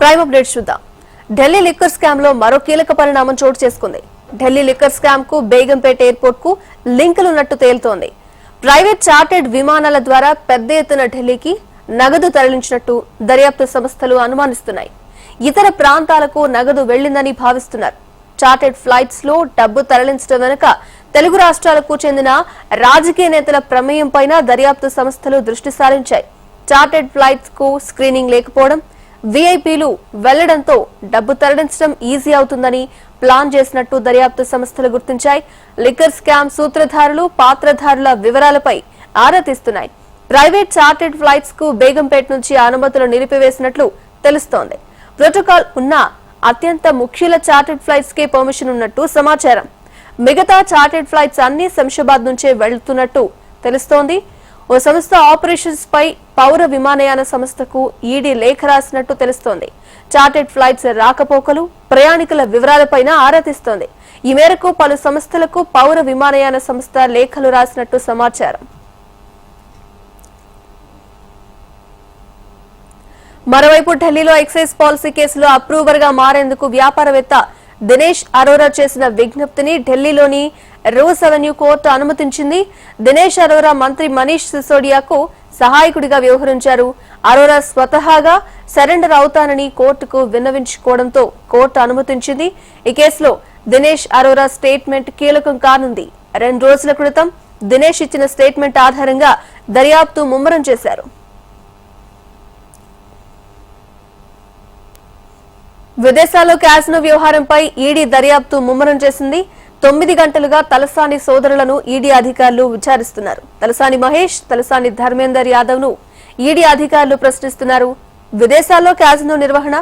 Prime update చూద్దాం. Delhi liquor scam లో మరో కీలక పరిణామం చోటు చేసుకుంది. ఢిల్లీ లిక్కర్ స్కామ్ కు బేగంపేట ఎయిర్పోర్ట్ కు లింకులున్నట్టు తేలుతోంది. ప్రైవేట్ చార్టెడ్ విమానాల ద్వారా పెద్ద ఎత్తున ఢిల్లీకి నగదు తరలించినట్టు దర్యాప్తు సంస్థలు అనుమానిస్తున్నాయి. ఇతర ప్రాంతాలకు నగదు వెళ్లిందని భావిస్తున్నారు. చార్టెడ్ ఫ్లైట్స్ లో డబ్బు తరలించడం వెనుక తెలుగు రాష్ట్రాలకు చెందిన రాజకీయ నేతల ప్రమేయంపైన దర్యాప్తు సంస్థలు దృష్టి సారించాయి. చార్టెడ్ ఫ్లైట్స్ కు స్క్రీనింగ్ లేకపోవడం, వీఐపీలు వెళ్లడంతో డబ్బు తరలించడం ఈజీ అవుతుందని ప్లాన్ చేసినట్టు దర్యాప్తు సంస్థలు గుర్తించాయి. లిక్కర్ స్కామ్ సూత్రధారులు, పాత్రధారుల వివరాలపై ఆరా తీస్తున్నాయి. ప్రైవేట్ చార్టెడ్ ఫ్లైట్స్ కు బేగంపేట నుంచి అనుమతులు నిలిపివేసినట్లు తెలుస్తోంది. ప్రోటోకాల్ ఉన్న అత్యంత ముఖ్యుల చార్టెడ్ ఫ్లైట్స్ కే పర్మిషన్ ఉన్నట్టు సమాచారం. మిగతా చార్టెడ్ ఫ్లైట్స్ అన్ని శంషాబాద్ నుంచే వెళ్తున్నట్టు తెలుస్తోంది. ఓ సంస్థ ఆపరేషన్స్ పై పౌర విమానయాన సంస్థకు ఈడీ లేఖ రాసినట్టు తెలుస్తోంది. చార్టెడ్ ఫ్లైట్స్ రాకపోకలు, ప్రయాణికుల వివరాలపైన ఆరా తీస్తోంది. ఈ మేరకు పలు సంస్థలకు పౌర విమానయాన సంస్థ లేఖలు రాసినట్టు సమాచారం. మరోవైపు ఢిల్లీలో ఎక్సైజ్ పాలసీ కేసులో అప్రూవర్ గా మారేందుకు వ్యాపారవేత్త దినేష్ అరోరా చేసిన విజ్ఞప్తిని ఢిల్లీలోని రోజ్ అవెన్యూ కోర్టు అనుమతించింది. దినేష్ అరోరా మంత్రి మనీష్ సిసోడియాకు సహాయకుడిగా వ్యవహరించారు. అరోరా స్వతహాగా సరెండర్ అవుతానని కోర్టుకు విన్నవించుకోవడంతో కోర్టు అనుమతించింది. ఈ కేసులో దినేష్ అరోరా స్టేట్మెంట్ కీలకం కానుంది. 2 రోజుల క్రితం దినేష్ ఇచ్చిన స్టేట్మెంట్ ఆధారంగా దర్యాప్తు ముమ్మరం చేశారు. విదేశాల్లో క్యాసినో వ్యవహారంపై ఈడీ దర్యాప్తు ముమ్మరం చేసింది. 9 గంటలుగా తలసాని సోదరులను ఈడీ అధికారులు విచారిస్తున్నారు. తలసాని మహేష్, తలసాని ధర్మేందర్ యాదవ్ ను ఈడీ అధికారులు ప్రశ్నిస్తున్నారు. విదేశాల్లో క్యాసినో నిర్వహణ,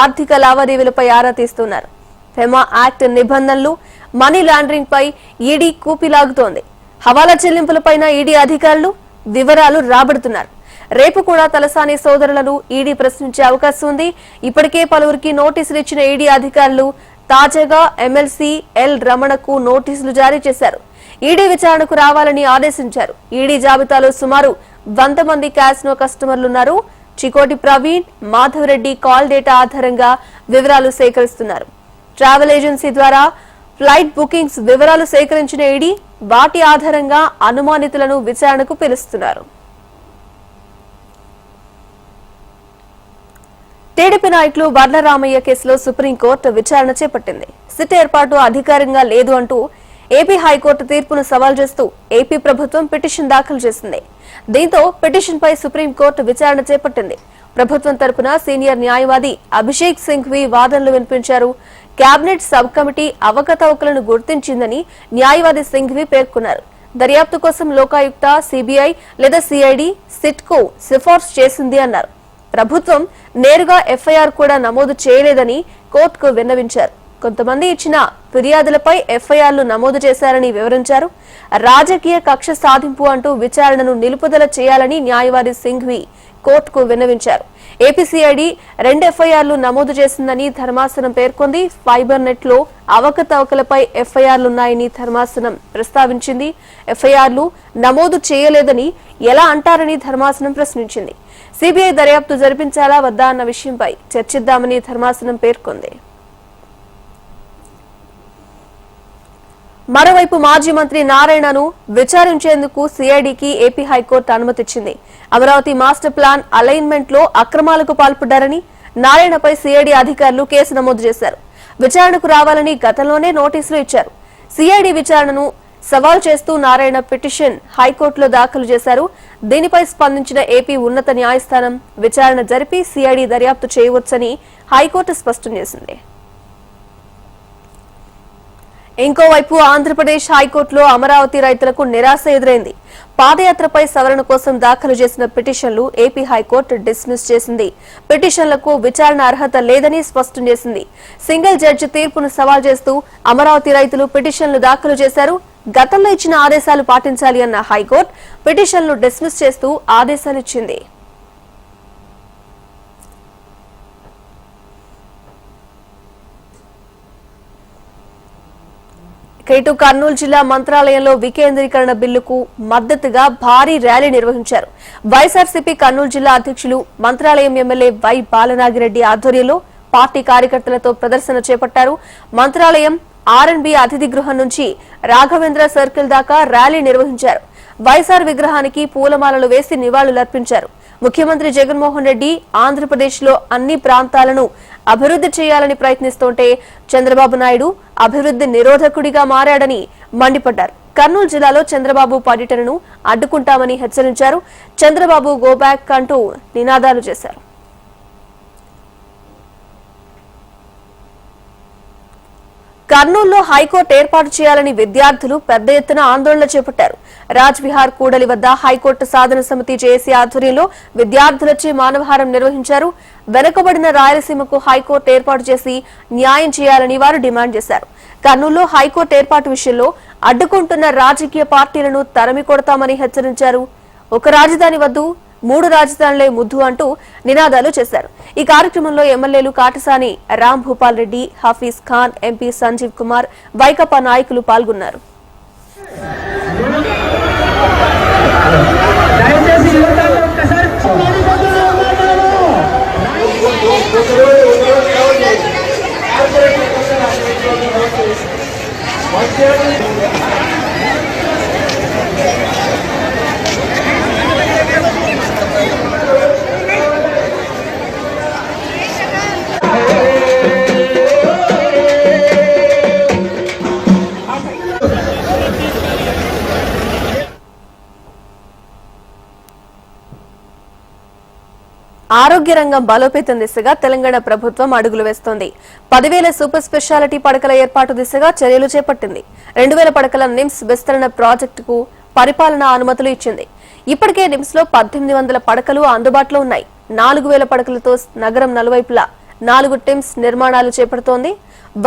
ఆర్థిక లావాదేవీలపై ఆరా తీస్తున్నారు. ఫెమా యాక్ట్ నిబంధనలు, మనీ లాండరింగ్ పై ఈడీ కూపిలాగుతోంది. హవాలా చెల్లింపులపైన ఈడీ అధికారులు వివరాలు రాబడుతున్నారు. రేపు కూడా తలసాని సోదరులను ఈడీ ప్రశ్నించే అవకాశం ఉంది. ఇప్పటికే పలువురికి నోటీసులు ఇచ్చిన ఈడీ అధికారులు తాజాగా ఎమ్మెల్సీ ఎల్ రమణకు నోటీసులు జారీ చేశారు. ఈడీ విచారణకు రావాలని ఆదేశించారు. ఈడీ జాబితాలో సుమారు 100 మంది క్యాసినో కస్టమర్లున్నారు. చికోటి ప్రవీణ్, మాధవరెడ్డి కాల్ డేటా ఆధారంగా వివరాలు సేకరిస్తున్నారు. ట్రావెల్ ఏజెన్సీ ద్వారా ఫ్లైట్ బుకింగ్స్ వివరాలు సేకరించిన ఈడీ వాటి ఆధారంగా అనుమానితులను విచారణకు పిలుస్తున్నారు. టీడీపీ నాయకులు వర్లరామయ్య కేసులో సుప్రీంకోర్టు విచారణ చేపట్టింది. సిట్ ఏర్పాటు అధికారికంగా లేదు అంటూ ఏపీ హైకోర్టు తీర్పును సవాల్ చేస్తూ ఏపీ ప్రభుత్వం పిటిషన్ దాఖలు చేసింది. దీంతో పిటిషన్ పై సుప్రీంకోర్టు విచారణ చేపట్టింది. ప్రభుత్వం తరపున సీనియర్ న్యాయవాది అభిషేక్ సింఘ్వి వాదనలు వినిపించారు. కేబినెట్ సబ్ కమిటీ అవకతవకలను గుర్తించిందని న్యాయవాది సింఘ్వి పేర్కొన్నారు. దర్యాప్తు కోసం లోకాయుక్త, సిబిఐ లేదా సిఐడి, సిట్ కు సిఫార్సు చేసింది అన్నారు. ప్రభుత్వం నేరుగా ఎఫ్ఐఆర్ కూడా నమోదు చేయలేదని కోర్టుకు విన్నవించారు. కొంతమంది ఇచ్చిన ఫిర్యాదులపై ఎఫ్ఐఆర్లు నమోదు చేశారని వివరించారు. రాజకీయ కక్ష సాధింపు అంటూ విచారణను నిలుపుదల చేయాలని న్యాయవాది సింఘ్వి కోర్టుకు విన్నవించారు. ఏపీసీఐడి 2 ఎఫ్ఐఆర్లు నమోదు చేసిందని ధర్మాసనం పేర్కొంది. ఫైబర్ నెట్ లో అవకతవకలపై ఎఫ్ఐఆర్లున్నాయని ధర్మాసనం ప్రస్తావించింది. ఎఫ్ఐఆర్లు నమోదు చేయలేదని ఎలా అంటారని ధర్మాసనం ప్రశ్నించింది. సిబిఐ దర్యాప్తు జరిపించాలా వద్దా అన్న విషయంపై చర్చిద్దామని ధర్మాసనం పేర్కొంది. మరోవైపు మాజీ మంత్రి నారాయణను విచారించేందుకు సిఐడికి ఏపీ హైకోర్టు అనుమతిచ్చింది. అమరావతి మాస్టర్ ప్లాన్ అలైన్మెంట్ లో అక్రమాలకు పాల్పడ్డారని నారాయణపై సిఐడి అధికారులు కేసు నమోదు చేశారు. విచారణకు రావాలని గతంలోనే నోటీసులు ఇచ్చారు. సిఐడి విచారణను సవాల్ చేస్తూ నారాయణ పిటిషన్ హైకోర్టులో దాఖలు చేశారు. దీనిపై స్పందించిన ఏపీ ఉన్నత న్యాయస్థానం విచారణ జరిపి సిఐడి దర్యాప్తు చేయవచ్చని హైకోర్టు స్పష్టం చేసింది. ఇంకోవైపు ఆంధ్రప్రదేశ్ హైకోర్టులో అమరావతి రైతులకు నిరాశ ఎదురైంది. పాదయాత్రపై సవరణ కోసం దాఖలు చేసిన పిటిషన్లు ఏపీ హైకోర్టు డిస్మిస్ చేసింది. పిటిషన్లకు విచారణ అర్హత లేదని స్పష్టం చేసింది. సింగిల్ జడ్జి తీర్పును సవాల్ చేస్తూ అమరావతి రైతులు పిటిషన్లు దాఖలు చేశారు. గతంలో ఇచ్చిన ఆదేశాలు పాటించాలి అన్న హైకోర్టు పిటిషన్లు డిస్మిస్ చేస్తూ ఆదేశాలిచ్చింది. ఇటు కర్నూలు జిల్లా మంత్రాలయంలో వికేంద్రీకరణ బిల్లుకు మద్దతుగా భారీ ర్యాలీ నిర్వహించారు. వైఎస్ఆర్సీపీ కర్నూలు జిల్లా అధ్యక్షులు మంత్రాలయం ఎమ్మెల్యే వై బాలనాగిరెడ్డి ఆధ్వర్యంలో పార్టీ కార్యకర్తలతో ప్రదర్శన చేపట్టారు. మంత్రాలయం ఆర్ఎన్బి అతిథి గృహం నుంచి రాఘవేంద్ర సర్కిల్ దాకా ర్యాలీ నిర్వహించారు. వైఎస్ఆర్ విగ్రహానికి పూలమాలలు వేసి నివాళులర్పించారు. ముఖ్యమంత్రి జగన్మోహన్ రెడ్డి ఆంధ్రప్రదేశ్ లో అన్ని ప్రాంతాలను అభివృద్ధి చేయాలని ప్రయత్నిస్తుంటే చంద్రబాబు నాయుడు అభివృద్ధి నిరోధకుడిగా మారాడని మండిపడ్డారు. కర్నూలు జిల్లాలో చంద్రబాబు పర్యటనను అడ్డుకుంటామని హెచ్చరించారు. చంద్రబాబు గో బ్యాక్ అంటూ నినాదాలు చేశారు. కర్నూలులో హైకోర్టు ఏర్పాటు చేయాలని విద్యార్థులు పెద్ద ఎత్తున ఆందోళన చేపట్టారు. రాజ్ విహార్ కూడలి వద్ద హైకోర్టు సాధన సమితి జేఏసీ ఆధ్వర్యంలో విద్యార్థులచే మానవహారం నిర్వహించారు. వెనుకబడిన రాయలసీమకు హైకోర్టు ఏర్పాటు చేసి న్యాయం చేయాలని వారు డిమాండ్ చేశారు. కర్నూలులో హైకోర్టు ఏర్పాటు విషయంలో అడ్డుకుంటున్న రాజకీయ పార్టీలను తరిమి కొడతామని హెచ్చరించారు. ఒక రాజధాని వద్దు, 3 రాజధానులే ముద్దు అంటూ నినాదాలు చేశారు. ఈ కార్యక్రమంలో ఎమ్మెల్యేలు కాటసాని రామ్ భూపాల్ రెడ్డి, హఫీజ్ ఖాన్, ఎంపీ సంజీవ్ కుమార్, వైకాపా నాయకులు పాల్గొన్నారు. ఆరోగ్య రంగం బలోపేతం దిశగా తెలంగాణ ప్రభుత్వం అడుగులు వేస్తోంది. 10,000 సూపర్ స్పెషాలిటీ పడకల ఏర్పాటు దిశగా చర్యలు చేపట్టింది. 2,000 పడకల నిమ్స్ విస్తరణ ప్రాజెక్టుకు పరిపాలనా అనుమతులు ఇచ్చింది. ఇప్పటికే నిమ్స్ లో 1,800 పడకలు అందుబాటులో ఉన్నాయి. 4,000 పడకలతో నగరం నలువైపులా 4 టిమ్స్ నిర్మాణాలు చేపడుతోంది.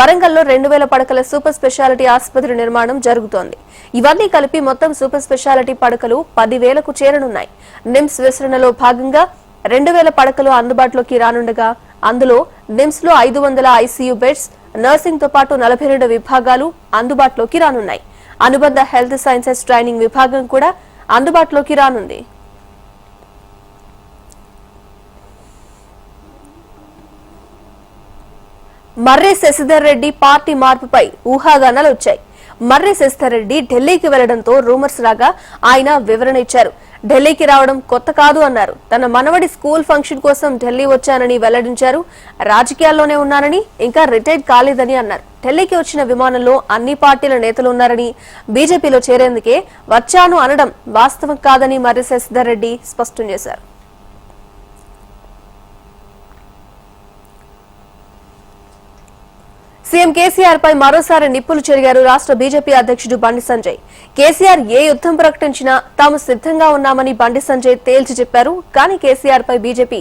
వరంగల్లో 2,000 పడకల సూపర్ స్పెషాలిటీ ఆసుపత్రి నిర్మాణం జరుగుతోంది. ఇవన్నీ కలిపి మొత్తం సూపర్ స్పెషాలిటీ పడకలు 10,000కు చేరనున్నాయి. నిమ్స్ విస్తరణలో భాగంగా 2,000 పడకలు అందుబాటులోకి రానుండగా అందులో నిమ్స్ లో 500 ఐసీయూ బెడ్స్, నర్సింగ్ తో పాటు 42 విభాగాలు అందుబాటులోకి రానున్నాయి. అనుబంధ హెల్త్ సైన్సెస్ ట్రైనింగ్ విభాగం కూడా అందుబాటులోకి రానుంది. మర్రి శశిధర్ రెడ్డి పార్టీ మార్పుపై ఊహాగానాలు వచ్చాయి. మర్రి శశిధర్ రెడ్డి ఢిల్లీకి వెళ్లడంతో రూమర్స్ రాగా ఆయన వివరణ ఇచ్చారు. ఢిల్లీకి రావడం కొత్త కాదు అన్నారు. తన మనవడి స్కూల్ ఫంక్షన్ కోసం ఢిల్లీ వచ్చానని వెల్లడించారు. రాజకీయాల్లోనే ఉన్నానని, ఇంకా రిటైర్డ్ కాలేదని అన్నారు. ఢిల్లీకి వచ్చిన విమానంలో అన్ని పార్టీల నేతలు ఉన్నారని, బీజేపీలో చేరేందుకే వచ్చాను అనడం వాస్తవం కాదని మర్రి శశిధర్ రెడ్డి స్పష్టం చేశారు. సీఎం కేసీఆర్ పై మరోసారి నిప్పులు చెరిగారు రాష్ట్ర బీజేపీ అధ్యక్షుడు బండి సంజయ్. కేసీఆర్ ఏ యుద్ధం ప్రకటించినా తాము సిద్ధంగా ఉన్నామని బండి సంజయ్ తేల్చి చెప్పారు. కానీ కేసీఆర్ పై బీజేపీ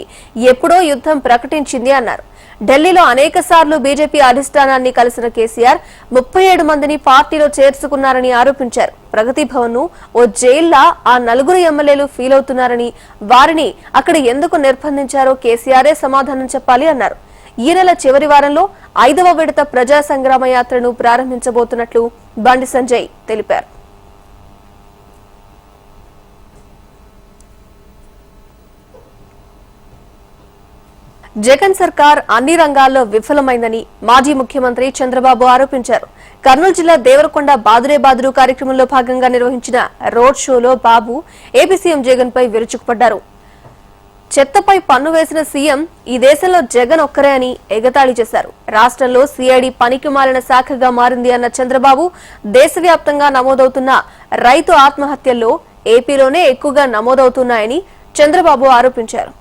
ఎప్పుడో యుద్ధం ప్రకటించింది అన్నారు. ఢిల్లీలో అనేక సార్లు బీజేపీ అధిష్టానాన్ని కలిసిన కేసీఆర్ 37 మందిని పార్టీలో చేర్చుకున్నారని ఆరోపించారు. ప్రగతి భవన్ ను ఓ జైల్లా ఆ 4 ఎమ్మెల్యేలు ఫీల్ అవుతున్నారని, వారిని అక్కడ ఎందుకు నిర్బంధించారో కేసీఆరే సమాధానం చెప్పాలి అన్నారు. ఈ నెల చివరి వారంలో 5వ విడత ప్రజా సంగ్రామ యాత్రను ప్రారంభించబోతున్నట్లు బండి సంజయ్ తెలిపారు. జగన్ సర్కార్ అన్ని రంగాల్లో విఫలమైందని మాజీ ముఖ్యమంత్రి చంద్రబాబు ఆరోపించారు. కర్నూలు జిల్లా దేవరకొండ బాదురే కార్యక్రమంలో భాగంగా నిర్వహించిన రోడ్ షోలో బాబు ఏపీ సీఎం జగన్ పై విరుచుకుపడ్డారు. చెత్తపై పన్ను వేసిన సీఎం ఈ దేశంలో జగన్ ఒక్కరే అని ఎగతాళి చేశారు. రాష్ట్రంలో సిఐడి పనికిమాలిన శాఖగా మారింది అన్న చంద్రబాబు దేశవ్యాప్తంగా నమోదవుతున్న రైతు ఆత్మహత్యల్లో ఏపీలోనే ఎక్కువగా నమోదవుతున్నాయని చంద్రబాబు ఆరోపించారు.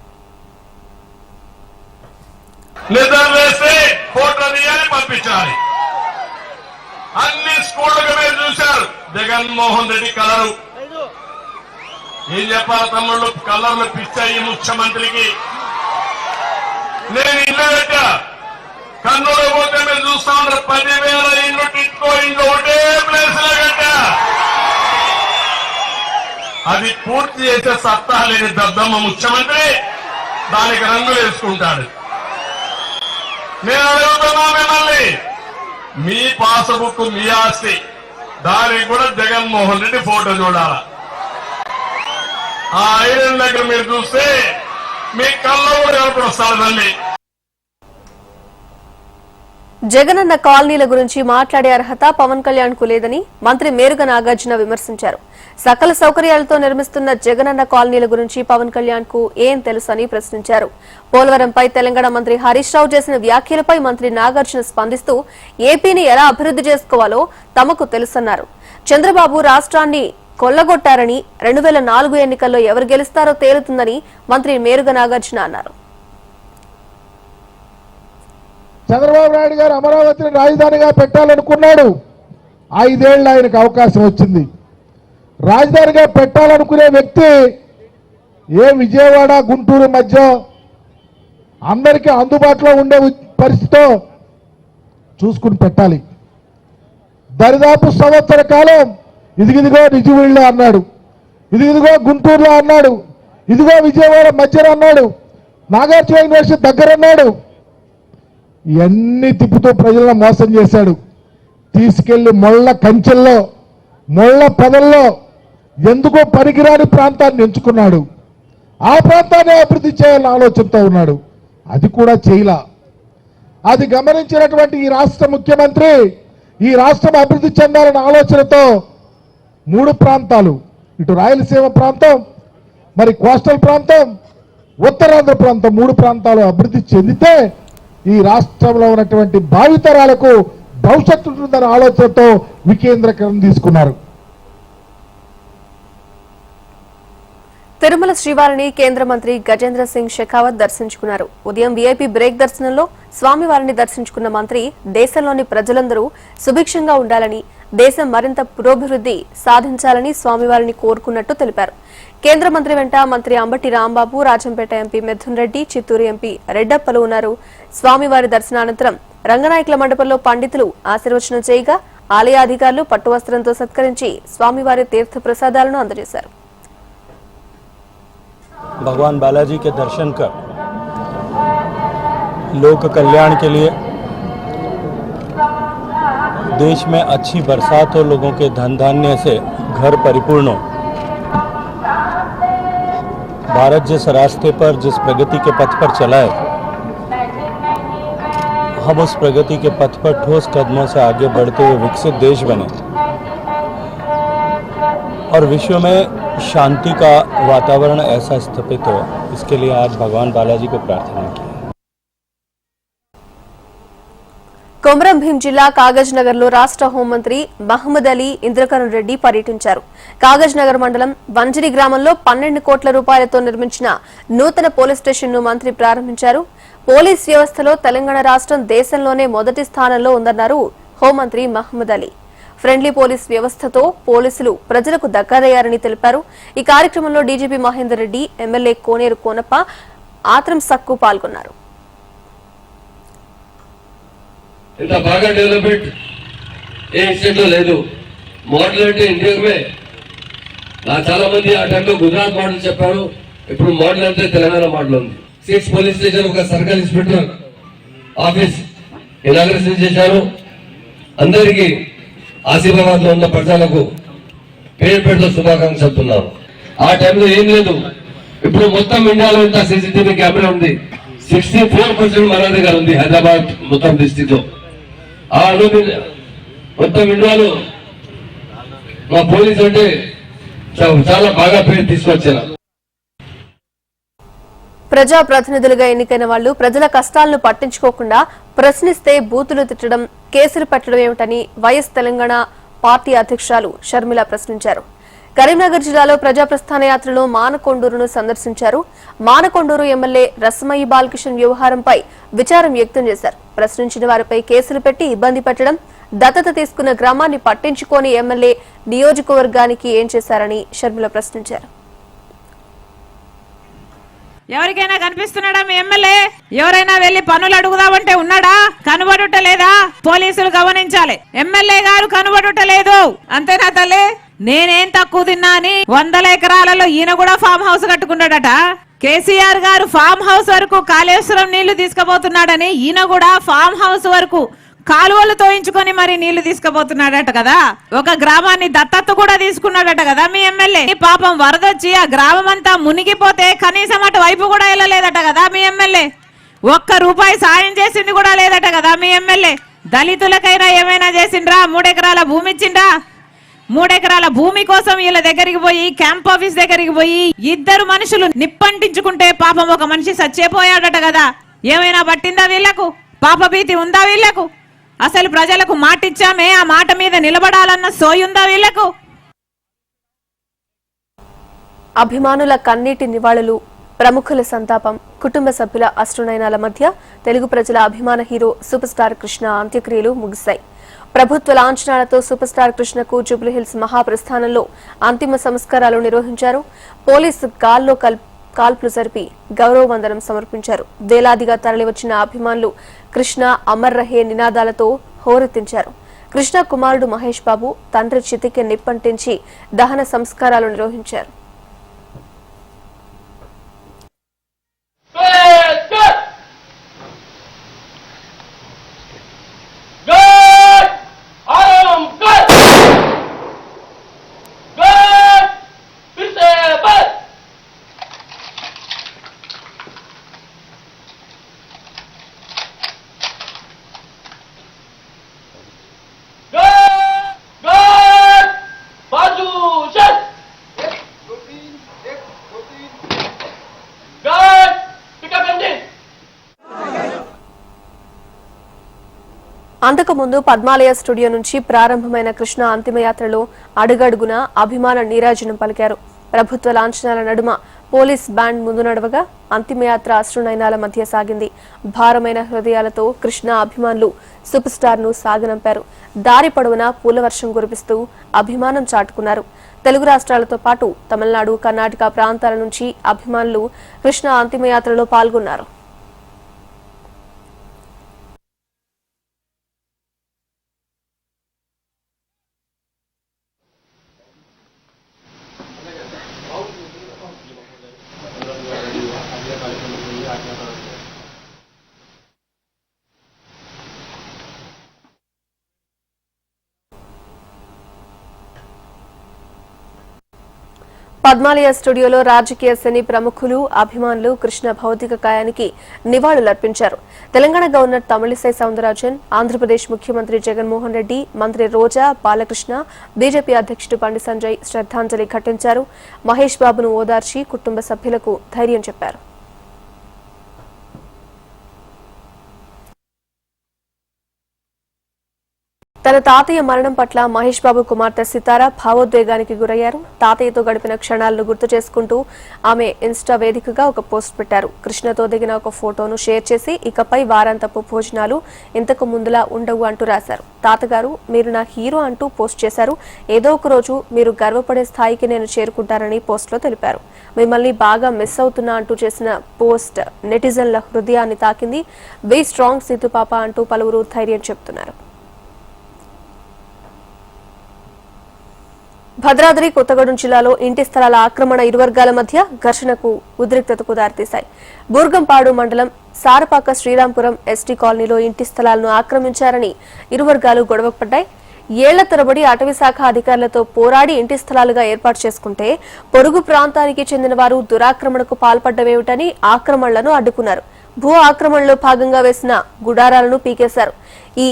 అన్ని స్కూళ్ళకు మీరు చూశారు జగన్మోహన్ రెడ్డి కలరు. ఏం చెప్పాలి తమ్ముళ్ళు, కలర్లు పిచ్చాయి ముఖ్యమంత్రికి. నేను ఇల్లు పెట్టా, కర్నూలు పోతే మీరు చూస్తా ఉన్నారు 10,000 ఇల్లు టిట్కో ఇల్లు ఒకటే ప్లేస్ లో కట్టా. అది పూర్తి చేసే సత్తా లేని దద్దమ్మ ముఖ్యమంత్రి దానికి రంగులు వేసుకుంటాడు. నేను అడుగుతున్నా మిమ్మల్ని, మీ పాస్బుక్ మీ ఆస్తి, దానికి కూడా జగన్మోహన్ రెడ్డి ఫోటో చూడాల. ఆ ఐరన్ దగ్గర మీరు చూస్తే మీ కళ్ళ కూడా కనపడి వస్తారు తల్లి. జగనన్న కాలనీల గురించి మాట్లాడే అర్హత పవన్ కళ్యాణ్ కు లేదని మంత్రి మేరుగ నాగార్జున విమర్శించారు. సకల సౌకర్యాలతో నిర్మిస్తున్న జగనన్న కాలనీల గురించి పవన్ కళ్యాణ్ కు ఏం తెలుసని ప్రశ్నించారు. పోలవరంపై తెలంగాణ మంత్రి హరీష్ రావు చేసిన వ్యాఖ్యలపై మంత్రి నాగార్జున స్పందిస్తూ ఏపీని ఎలా అభివృద్ధి చేసుకోవాలో తమకు తెలుసన్నారు. చంద్రబాబు రాష్ట్రాన్ని కొల్లగొట్టారని 2004 ఎన్నికల్లో ఎవరు గెలుస్తారో తేలుతుందని మంత్రి మేరుగ నాగార్జున అన్నారు. చంద్రబాబు నాయుడు గారు అమరావతిని రాజధానిగా పెట్టాలనుకున్నాడు. 5 ఏళ్ళు ఆయనకు అవకాశం వచ్చింది. రాజధానిగా పెట్టాలనుకునే వ్యక్తి విజయవాడ గుంటూరు మధ్య అందరికీ అందుబాటులో ఉండే పరిస్థితితో చూసుకుని పెట్టాలి. దరిదాపు సంవత్సర కాలం ఇదిగిదిగో నిజువీళ్ళలో అన్నాడు, ఇదిగిదిగో గుంటూరులో అన్నాడు, ఇదిగో విజయవాడ మధ్యలో అన్నాడు, నాగార్జున యూనివర్సిటీ దగ్గర అన్నాడు. ఇవన్నీ తిప్పుతూ ప్రజలను మోసం చేశాడు. తీసుకెళ్లి మొళ్ళ కంచెల్లో మొళ్ళ పొదల్లో ఎందుకో పనికిరాని ప్రాంతాన్ని ఎంచుకున్నాడు. ఆ ప్రాంతాన్ని అభివృద్ధి చేయాలని ఆలోచనతో ఉన్నాడు. అది కూడా చేయలా. అది గమనించినటువంటి ఈ రాష్ట్ర ముఖ్యమంత్రి ఈ రాష్ట్రం అభివృద్ధి చెందాలన్న ఆలోచనతో 3 ప్రాంతాలు, ఇటు రాయలసీమ ప్రాంతం, మరి కోస్టల్ ప్రాంతం, ఉత్తరాంధ్ర ప్రాంతం 3 ప్రాంతాలు అభివృద్ధి చెందితే ఈ రాష్ట్రంలో ఉన్నటువంటి భావితరాలకు భవిష్యత్తు ఉంటుందన్న ఆలోచనతో వికేంద్రీకరణ తీసుకున్నారు. తిరుమల శ్రీవారిని కేంద్ర మంత్రి గజేంద్ర సింగ్ షెకావత్ దర్శించుకున్నారు. ఉదయం వీఐపీ బ్రేక్ దర్శనంలో స్వామివారిని దర్శించుకున్న మంత్రి దేశంలోని ప్రజలందరూ సుభిక్షంగా ఉండాలని, దేశం మరింత పురోభివృద్ధి సాధించాలని స్వామివారిని కోరుకున్నట్టు తెలిపారు. కేంద్ర మంత్రి వెంట మంత్రి అంబటి రాంబాబు, రాజంపేట ఎంపీ మిథున్ రెడ్డి, చిత్తూరు ఎంపీ రెడ్డప్పలు ఉన్నారు. స్వామివారి దర్శనానంతరం రంగనాయకుల మండపంలో పండితులు ఆశీర్వచనం చేయగా ఆలయ అధికారులు పట్టువస్త్రంతో సత్కరించి స్వామివారి తీర్థ ప్రసాదాలను అందజేశారు. भगवान बालाजी के दर्शन कर लोक कल्याण के लिए, देश में अच्छी बरसात हो, लोगों के धन धान्य से घर परिपूर्ण हो, भारत जिस रास्ते पर, जिस प्रगति के पथ पर चला है, हम उस प्रगति के पथ पर ठोस कदमों से आगे बढ़ते हुए विकसित देश बने और विश्व में शांति का वातावरण ऐसा स्थापित हो, इसके लिए आज भगवान बालाजी को प्रार्थना की। కొమరం భీం జిల్లా కాగజ్ నగర్ లో రాష్ట్ర హోంమంత్రి మహమ్మద్ అలీ ఇంద్రకరణ్ రెడ్డి పర్యటించారు. కాగజ్ నగర్ మండలం వంజరి గ్రామంలో 12 కోట్ల రూపాయలతో నిర్మించిన నూతన పోలీస్ స్టేషన్ ను మంత్రి ప్రారంభించారు. పోలీస్ వ్యవస్థలో తెలంగాణ రాష్ట్రం దేశంలోనే మొదటి స్థానంలో ఉందన్నారు హోంమంత్రి మహమ్మద్ అలీ. ఫ్రెండ్లీ పోలీస్ వ్యవస్థతో పోలీసులు ప్రజలకు దగ్గరయ్యారని తెలిపారు. ఈ కార్యక్రమంలో డీజీపీ మహేందర్ రెడ్డి, ఎమ్మెల్యే కోనేరు కోనప్ప, ఆత్రం సక్కు పాల్గొన్నారు. ఇంత బాగా డెవలప్మెంట్ ఏ స్టేట్ లో లేదు. మోడల్ అంటే ఇండియామే. చాలా మంది ఆ టైంలో గుజరాత్ మోడల్ చెప్పారు. ఇప్పుడు మోడల్ అంటే తెలంగాణ మోడల్ ఉంది. 6 పోలీస్ స్టేషన్, ఒక సర్కిల్ ఇన్స్పెక్టర్ ఆఫీస్ ఇనాగ్రేషన్ చేశారు. అందరికీ ఆసిఫాబాద్ లో ఉన్న ప్రజలకు పేరు పెడుతూ శుభాకాంక్షలు చెప్తున్నారు. ఆ టైంలో ఏం లేదు. ఇప్పుడు మొత్తం ఇండియాలో ఇంత సీసీటీవీ కెమెరా ఉంది. 64% మన దగ్గర ఉంది హైదరాబాద్ మొత్తం డిస్ట్రిక్ట్ లో. ఆ మొత్తం ఇండియాలో మా పోలీసు అంటే చాలా బాగా పేరు తీసుకొచ్చారు. ప్రజాప్రతినిధులుగా ఎన్నికైన వాళ్లు ప్రజల కష్టాలను పట్టించుకోకుండా ప్రశ్నిస్తే బూతులు తిట్టడం, కేసులు పెట్టడం ఏమిటని వైఎస్ తెలంగాణ పార్టీ అధ్యక్షురాలు షర్మిల ప్రశ్నించారు. కరీంనగర్ జిల్లాలో ప్రజాప్రస్థాన యాత్రలో మానకొండూరును సందర్శించారు. మానకొండూరు ఎమ్మెల్యే రసమయ్యి బాలకిషన్ వ్యవహారంపై విచారం వ్యక్తం చేశారు. ప్రశ్నించిన వారిపై కేసులు పెట్టి ఇబ్బంది పెట్టడం, దత్తత తీసుకున్న గ్రామాన్ని పట్టించుకోని ఎమ్మెల్యే నియోజకవర్గానికి ఏం చేశారని షర్మిల ప్రశ్నించారు. ఎవరికైనా కనిపిస్తున్నాడా మీ ఎమ్మెల్యే? ఎవరైనా వెళ్లి పనులు అడుగుదామంటే ఉన్నాడా? కనుబడుట లేదా? పోలీసులు గమనించాలి. ఎమ్మెల్యే గారు కనుబడుట లేదు, అంతేనా తల్లి? నేనేం తక్కువ తిన్నా అని 100 ఎకరాలలో ఈయన కూడా ఫామ్ హౌస్ కట్టుకున్నాడట. కేసీఆర్ గారు ఫామ్ హౌస్ వరకు కాళేశ్వరం నీళ్లు తీసుకుపోతున్నాడని ఈయన కూడా ఫామ్ హౌస్ వరకు కాలువలు తోయించుకొని మరి నీళ్లు తీసుకుపోతున్నాడట కదా. ఒక గ్రామాన్ని దత్తత కూడా తీసుకున్నాడట కదా మీ ఎమ్మెల్యే. పాపం వరదొచ్చి ఆ గ్రామం అంతా మునిగిపోతే కనీసం అటు వైపు కూడా వెళ్ళలేదట కదా మీ ఎమ్మెల్యే. ఒక్క రూపాయి సాయం చేసింది కూడా లేదట కదా మీ ఎమ్మెల్యే. దళితులకైనా ఏమైనా చేసిండ్రా? 3 ఎకరాల భూమి ఇచ్చిండ్రా? 3 ఎకరాల భూమి కోసం వీళ్ళ దగ్గరికి పోయి, క్యాంప్ ఆఫీస్ దగ్గరికి పోయి 2 మనుషులు నిప్పంటించుకుంటే పాపం ఒక మనిషి చచ్చిపోయాడట కదా. ఏమైనా పట్టిందా వీళ్లకు? పాపభీతి ఉందా వీళ్లకు? అసలు ప్రజలకు మాటిచ్చామే, ఆ మాట మీద నిలబడాలన్న సోయుందా వీళ్లకు? అభిమానుల కన్నీటి నివాళులు, ప్రముఖుల సంతాపం, కుటుంబ సభ్యుల అశ్రునయనాల మధ్య తెలుగు ప్రజల అభిమాన హీరో సూపర్ స్టార్ కృష్ణ అంత్యక్రియలు ముగిశాయి. ప్రభుత్వ లాంఛనాలతో సూపర్ స్టార్ కృష్ణకు జూబ్లీహిల్స్ మహాప్రస్థానంలో అంతిమ సంస్కారాలు నిర్వహించారు. పోలీసు కాల్పులు జరిపి గౌరవ వందనం సమర్పించారు. వేలాదిగా తరలివచ్చిన అభిమానులు కృష్ణ అమర్ రహే నినాదాలతో హోరెత్తించారు. కృష్ణ కుమారుడు మహేష్ బాబు తండ్రి చితికి నిప్పంటించి దహన సంస్కారాలు నిర్వహించారు. అంతకుముందు పద్మాలయ స్టూడియో నుంచి ప్రారంభమైన కృష్ణ అంతిమయాత్రలో అడుగడుగున అభిమాన నీరాజనం పలికారు. ప్రభుత్వ లాంఛనాల నడుమ పోలీస్ బ్యాండ్ ముందు నడవగా అంతిమయాత్ర అశ్రునయనాల మధ్య సాగింది. భారమైన హృదయాలతో కృష్ణ అభిమానులు సూపర్ స్టార్ ను సాగనంపారు. దారి పొడవునా పూలవర్షం కురిపిస్తూ అభిమానం చాటుకున్నారు. తెలుగు రాష్ట్రాలతో పాటు తమిళనాడు, కర్ణాటక ప్రాంతాల నుంచి అభిమానులు కృష్ణ అంతిమయాత్రలో పాల్గొన్నారు. పద్మాలయ స్టూడియోలో రాజకీయ సినీ ప్రముఖులు, అభిమానులు కృష్ణ భౌతిక కాయానికి నివాళులర్పించారు. తెలంగాణ గవర్నర్ తమిళిసై సౌందరరాజన్, ఆంధ్రప్రదేశ్ ముఖ్యమంత్రి జగన్మోహన్ రెడ్డి, మంత్రి రోజా, బాలకృష్ణ, బీజేపీ అధ్యక్షుడు బండి సంజయ్ శ్రద్ధాంజలి ఘటించారు. మహేష్ బాబును ఓదార్చి కుటుంబ సభ్యులకు ధైర్యం చెప్పారు. తన తాతయ్య మరణం పట్ల మహేష్ బాబు కుమార్తె సితార భావోద్వేగానికి గురయ్యారు. తాతయ్యతో గడిపిన క్షణాలను గుర్తు చేసుకుంటూ ఆమె ఇన్స్టా వేదికగా ఒక పోస్ట్ పెట్టారు. కృష్ణతో దిగిన ఒక ఫోటోను షేర్ చేసి ఇకపై వారాంతపు భోజనాలు ఇంతకు ముందులా ఉండవు అంటూ రాశారు. తాతగారు, మీరు నా హీరో అంటూ పోస్ట్ చేశారు. ఏదో ఒక రోజు మీరు గర్వపడే స్థాయికి నేను చేరుకుంటానని పోస్ట్లో తెలిపారు. మిమ్మల్ని బాగా మిస్ అవుతున్నా అంటూ చేసిన పోస్ట్ నెటిజన్ల హృదయాన్ని తాకింది. బీ స్ట్రాంగ్ సీతు పాప అంటూ పలువురు ధైర్యం చెబుతున్నారు. భద్రాద్రి కొత్తగూడెం జిల్లాలో ఇంటి స్థలాల ఆక్రమణ ఇరు వర్గాల మధ్య ఘర్షణకు ఉద్రిక్తతకు దారితీశాయి. బూర్గంపాడు మండలం సారపాక శ్రీరాంపురం ఎస్టీ కాలనీలో ఇంటి స్థలాలను ఆక్రమించారని ఇరు వర్గాలు గొడవపడ్డాయి. ఏళ్ల తరబడి అటవీశాఖ అధికారులతో పోరాడి ఇంటి స్థలాలుగా ఏర్పాటు చేసుకుంటే పొరుగు ప్రాంతానికి చెందిన వారు దురాక్రమణకు పాల్పడ్డమేమిటని ఆక్రమణలను అడ్డుకున్నారు. భూ ఆక్రమణలో భాగంగా వేసిన గుడారాలను పీకేశారు. ఈ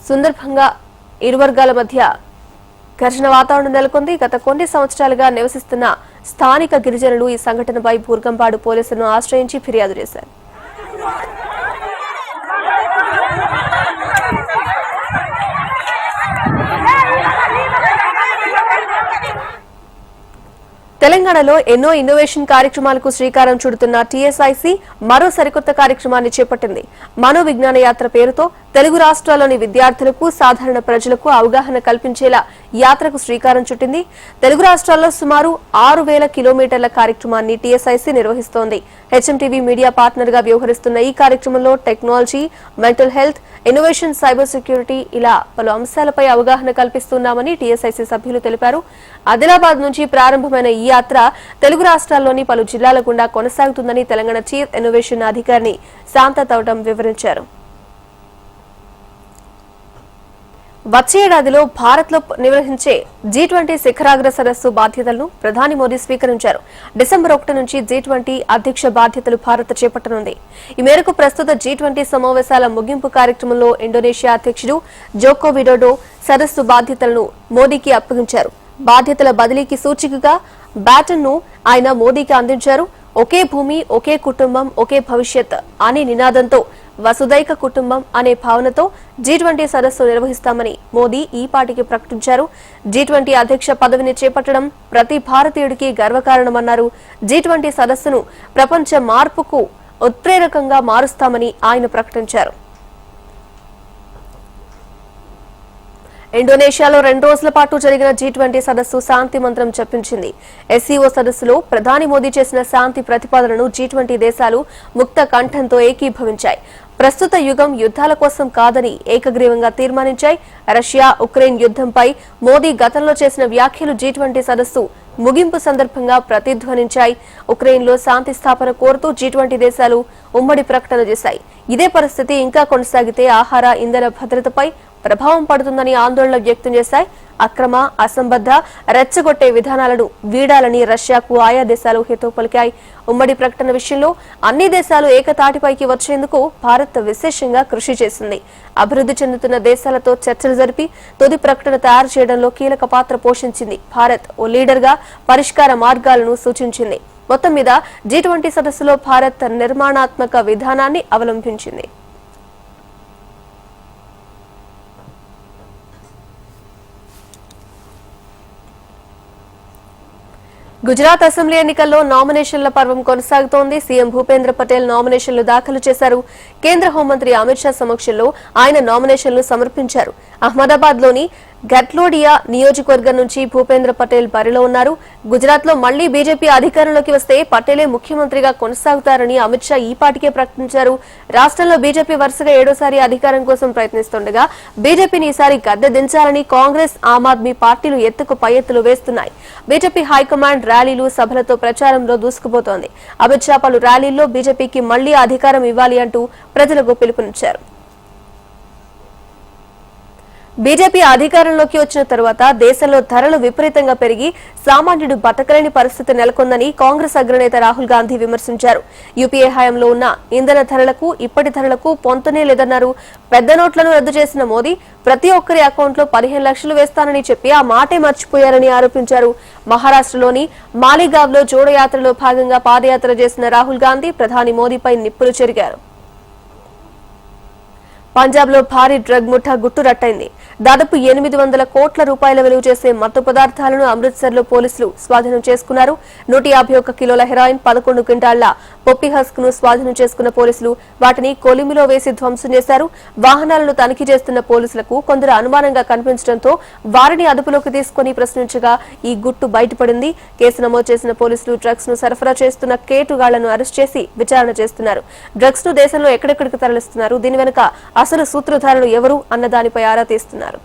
సందర్భంగా ఇరు వర్గాల మధ్య ఘర్షణ వాతావరణం నెలకొంది. గత కొన్ని సంవత్సరాలుగా నివసిస్తున్న స్థానిక గిరిజనులు ఈ సంఘటనపై బూర్గంపాడు పోలీసులను ఆశ్రయించి ఫిర్యాదు చేశారు. తెలంగాణలో ఎన్నో ఇన్నోవేషన్ కార్యక్రమాలకు శ్రీకారం చుడుతున్న టీఎస్ఐసీ మరో సరికొత్త కార్యక్రమాన్ని చేపట్టింది. మనో విజ్ఞాన యాత్ర పేరుతో తెలుగు రాష్ట్రాల్లోని విద్యార్థులకు, సాధారణ ప్రజలకు అవగాహన కల్పించేలా యాత్రకు శ్రీకారం చుట్టింది. తెలుగు రాష్ట్రాల్లో సుమారు 6,000 కిలోమీటర్ల కార్యక్రమాన్ని టీఎస్ఐసీ నిర్వహిస్తోంది. హెచ్ఎంటీవీ మీడియా పార్ట్నర్ గా వ్యవహరిస్తున్న ఈ కార్యక్రమంలో technology, mental health, innovation, cyber security ఇలా పలు అంశాలపై అవగాహన కల్పిస్తున్నామని టీఎస్ఐసీ సభ్యులు తెలిపారు. ఆదిలాబాద్ నుంచి ప్రారంభమైన ఈ యాత్ర తెలుగు రాష్ట్రాల్లోని పలు జిల్లాల గుండా కొనసాగుతుందని తెలంగాణ చీఫ్ ఇన్నోవేషన్ అధికారిని శాంతా తౌటం వివరించారు. వచ్చే ఏడాదిలో భారత్ లో నిర్వహించే G20 శిఖరాగ్ర సదస్సు బాధ్యతలను ప్రధాని మోదీ స్వీకరించారు. డిసెంబర్ 1 నుంచి G20 అధ్యక్ష బాధ్యతలు భారత్ చేపట్టనుంది. ఈ మేరకు ప్రస్తుత G20 సమావేశాల ముగింపు కార్యక్రమంలో ఇండోనేషియా అధ్యక్షుడు జోకో విడోడో సదస్సు బాధ్యతలను మోదీకి అప్పగించారు. బాధ్యతల బదిలీకి సూచికగా బ్యాటన్ ను ఆయన మోదీకి అందించారు. ఒకే భూమి, ఒకే కుటుంబం, ఒకే భవిష్యత్ అనే నినాదంతో వసుదైక కుటుంబం అనే భావనతో G20 సదస్సు నిర్వహిస్తామని మోదీ ఈ పాటికి ప్రకటించారు. G20 అధ్యక్ష పదవిని చేపట్టడం ప్రతి భారతీయుడికి గర్వకారణమన్నారు. G20 సదస్సును ప్రపంచ మార్పుకు ఉత్ప్రేరకంగా మారుస్తామని ఆయన ప్రకటించారు. ఇండోనేషియాలో 2 రోజుల పాటు జరిగిన G20 సదస్సు శాంతి మంత్రం చెప్పించింది. SCO సదస్సులో ప్రధాని మోదీ చేసిన శాంతి ప్రతిపాదనను G20 దేశాలు ముక్త కంఠంతో ఏకీభవించాయి. ప్రస్తుత యుగం యుద్ధాల కోసం కాదని ఏకగ్రీవంగా తీర్మానించాయి. రష్యా ఉక్రెయిన్ యుద్ధంపై మోదీ గతంలో చేసిన వ్యాఖ్యలు G20 సదస్సు ముగింపు సందర్భంగా ప్రతిధ్వనించాయి. ఉక్రెయిన్లో శాంతి స్థాపన కోరుతూ G20 దేశాలు ఉమ్మడి ప్రకటన చేశాయి. ఇదే పరిస్థితి ఇంకా కొనసాగితే ఆహార ఇంధన భద్రతపై ప్రభావం పడుతుందని ఆందోళన వ్యక్తం చేశాయి. అక్రమ, అసంబద్ధ, రెచ్చగొట్టే విధానాలను వీడాలని రష్యాకు ఆయా దేశాలు హితవు పలికాయి. ఉమ్మడి ప్రకటన విషయంలో అన్ని దేశాలు ఏకతాటిపైకి వచ్చేందుకు భారత్ విశేషంగా కృషి చేసింది. అభివృద్ధి చెందుతున్న దేశాలతో చర్చలు జరిపి తుది ప్రకటన తయారు చేయడంలో కీలక పాత్ర పోషించింది. భారత్ ఓ లీడర్గా పరిష్కార మార్గాలను సూచించింది. మొత్తం మీద G20 సదస్సులో భారత్ నిర్మాణాత్మక విధానాన్ని అవలంబించింది. గుజరాత్ అసెంబ్లీ ఎన్నికల్లో నామినేషన్ల పర్వం కొనసాగుతోంది. సీఎం భూపేంద్ర పటేల్ నామినేషన్లు దాఖలు చేశారు. కేంద్ర హోంమంత్రి అమిత్ షా సమక్షంలో ఆయన నామినేషన్లు సమర్పించారు. అహ్మదాబాద్ లోని గట్లోడియా నియోజకవర్గం నుంచి భూపేంద్ర పటేల్ బరిలో ఉన్నారు. గుజరాత్ లో మళ్లీ బీజేపీ అధికారంలోకి వస్తే పటేలే ముఖ్యమంత్రిగా కొనసాగుతారని అమిత్ షా ఈ పాటికే ప్రకటించారు. రాష్ట్రంలో బీజేపీ వరుసగా 7వ అధికారం కోసం ప్రయత్నిస్తుండగా బీజేపీని ఈసారి గద్దె దించాలని కాంగ్రెస్, ఆమ్ ఆద్మీ పార్టీలు ఎత్తుకు పై ఎత్తులు వేస్తున్నాయి. బీజేపీ హైకమాండ్ ర్యాలీలు, సభలతో ప్రచారంలో దూసుకుపోతోంది. అమిత్ షా పలు ర్యాలీల్లో బీజేపీకి మళ్లీ అధికారం ఇవ్వాలి అంటూ ప్రజలకు పిలుపునిచ్చారు. బీజేపీ అధికారంలోకి వచ్చిన తరువాత దేశంలో ధరలు విపరీతంగా పెరిగి సామాన్యుడు బతకలేని పరిస్థితి నెలకొందని కాంగ్రెస్ అగ్రనేత రాహుల్ గాంధీ విమర్శించారు. యూపీఏ హయాంలో ఉన్న ఇంధన ధరలకు ఇప్పటి ధరలకు పొంతనే లేదన్నారు. పెద్ద నోట్లను రద్దు చేసిన మోదీ ప్రతి ఒక్కరి అకౌంట్లో 15 లక్షలు వేస్తానని చెప్పి ఆ మాటే మర్చిపోయారని ఆరోపించారు. మహారాష్ట్రలోని మాలిగావ్లో జోడయాత్రలో భాగంగా పాదయాత్ర చేసిన రాహుల్ గాంధీ ప్రధాని మోదీపై నిప్పులు చెరిగారు. పంజాబ్ లో భారీ డ్రగ్ ముఠా గుట్టురట్టయింది. దాదాపు 800 కోట్ల రూపాయల విలువ చేసే మత్తు పదార్థాలను అమృత్సర్ లో పోలీసులు స్వాధీనం చేసుకున్నారు. 151 కిలోల హెరాయిన్, 11 క్వింటాళ్ల పొప్పి హస్క్ ను స్వాధీనం చేసుకున్న పోలీసులు వాటిని కొలిమిలో వేసి ధ్వంసం చేశారు. వాహనాలను తనిఖీ చేస్తున్న పోలీసులకు కొందరు అనుమానంగా కనిపించడంతో వారిని అదుపులోకి తీసుకుని ప్రశ్నించగా ఈ గుట్టు బయటపడింది. కేసు నమోదు చేసిన పోలీసులు డ్రగ్స్ ను సరఫరా చేస్తున్న కేటుగాళ్లను అరెస్ట్ చేసి విచారణ చేస్తున్నారు. డ్రగ్స్ ను దేశంలో ఎక్కడెక్కడికి తరలిస్తున్నారు, దీని వెనుక అసలు సూత్రధారులు ఎవరు అన్న దానిపై ఆరా తీస్తున్నారు.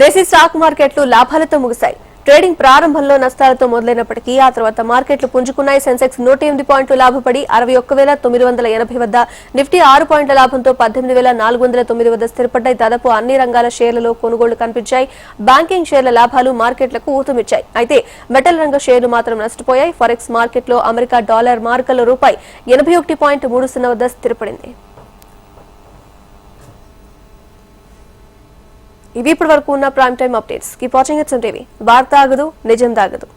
దేశీ స్టాక్ మార్కెట్లు లాభాలతో ముగిశాయి. ట్రేడింగ్ ప్రారంభంలో నష్టాలతో మొదలైనప్పటికీ ఆ తర్వాత మార్కెట్లు పుంజుకున్నాయి. సెన్సెక్స్ 108 పాయింట్లు లాభపడి 61,980 వద్ద, నిఫ్టీ 6 పాయింట్ల లాభంతో 18,409 వద్ద స్థిరపడ్డాయి. దాదాపు అన్ని రంగాల షేర్లలో కొనుగోళ్లు కనిపించాయి. బ్యాంకింగ్ షేర్ల లాభాలు మార్కెట్లకు ఊతమిచ్చాయి. అయితే మెటల్ రంగ షేర్లు మాత్రం నష్టపోయాయి. ఫారెక్స్ మార్కెట్లో అమెరికా డాలర్ మార్కల రూపాయి 81.30 వద్ద స్థిరపడింది. ఇవి ఇప్పటి వరకు ఉన్న prime time updates. Keep watching it's TV. వార్త ఆగదు, నిజం దాగదు.